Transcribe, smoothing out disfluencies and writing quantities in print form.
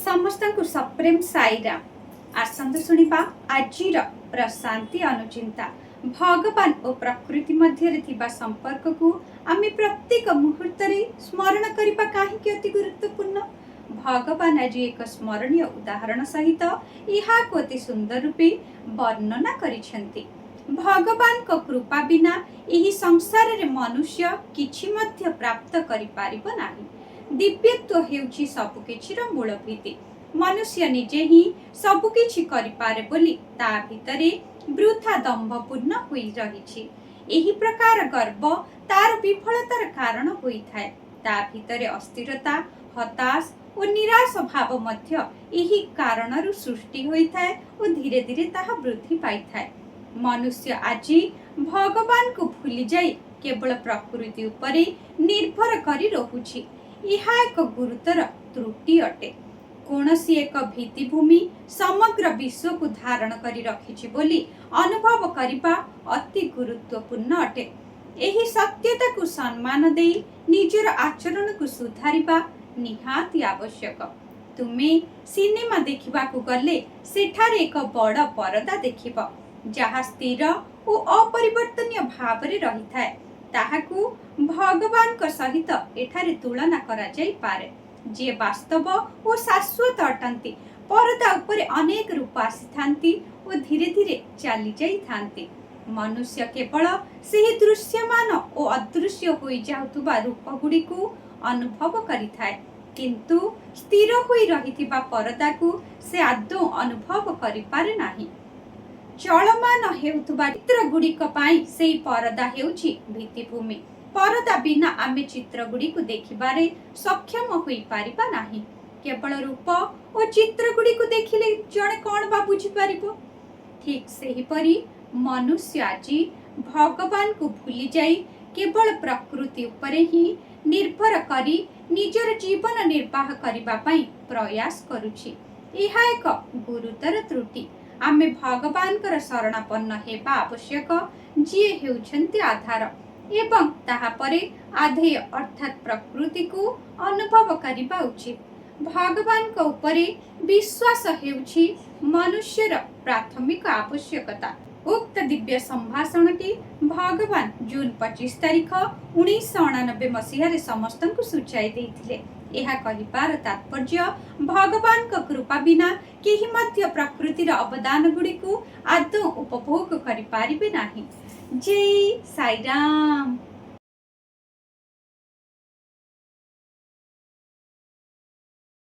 समस्त को सप्रेम साईराम। आसंतु सुनिबा आजिर प्रशांति अनुचिंता भगवान और प्रकृति मध्य थिबा संपर्क को आमे प्रत्येक मुहूर्त रे स्मरण करिबा काहेकि अति गुरुत्वपूर्ण। भगवान आज एक स्मरणीय उदाहरण सहित इहा को अति सुंदर रूपे वर्णना करिसेंती। भगवान को कृपा बिना एही संसार रे मनुष्य किछि मध्य प्राप्त करि पारिबो नाही। दिव्यत्व हेउछि सबु किछिर मूल भित्ति। मनुष्य निजे ही सबु किछि करि पारे बोली ता भितरे वृथा दंभपूर्ण होई रहिछि। एही प्रकार गर्व तार विफलतार कारण होइथाय। ता भितरे अस्थिरता, हताश और निराश भाव मध्य एही कारणरु सृष्टि होइथाय और धीरे धीरे ताहा वृद्धि पाइथाय। मनुष्य आजी भगवान को भूली जाई केवल प्रकृति उपरे निर्भर करी रहुछि। यह एक गुरुतर त्रुटि अटे। कौनसी एक भित्तिभूमि समग्र विश्व को धारण करी रखिछि बोली अनुभव करिबा अति गुरुत्वपूर्ण अटे। एही सत्यता को सम्मान देई निजर आचरण को सुधारिबा निहाती आवश्यक। तुमे सिनेमा देखिबा को गले सेठारे एक बड़ परदा देखिबो जहा स्थिर और अपरिवर्तनीय भाव रे रहिथाय। ताहाकू भगवान को सहित एठारे तुलना करा जाई पारे जे वास्तव और शाश्वत अटंती। परदा उपरे अनेक रूप आसी थांती और धीरे धीरे चली जाई थांती। मनुष्य केवल सेही दृश्यमान और अदृश्य होई जाउतबा रूप गुडी को अनुभव करिथाय, किंतु स्थिर होई रहिथिबा परदा को से आदौ अनुभव करि पारे नाही। चलमान हेउथुबा चित्र गुड़िक पाई सेही परदा हेउछि भित्तिभूमि। परदा बिना आमे चित्र गुड़ी को देखिबारे सक्षम होई पारिबा नाही। केवल रूप और चित्र गुड़ी को देखिले जणे कोन बा बुझी पारिबो। ठीक सेही परी मनुष्य आजी भगवान को भूली जाई केवल प्रकृति उपरे ही निर्भर करी निजर जीवन निर्वाह करिबा पई प्रयास करूछि। एहा एक गुरुतर त्रुटि। आमे भगवान कर शरणापन्न हेबा आवश्यक जी हेउछन्ति आधार एवं ताहा परे आधेय अर्थात प्रकृति को अनुभव करिबा उचित। भगवान को उपरे विश्वास हेउछि मनुष्यर प्राथमिक आवश्यकता। उक्त दिव्य संभाषण टी भगवान जून 25 तारीख 1999 मसीह रे समस्त को सूचाई देइथिले। एहा कहिबार तात्पर्य भगवान को कृपा बिना केही मध्य प्रकृतिर अवदान गुडी को आदौ उपभोग करि पारिबे नाही। जय साईराम।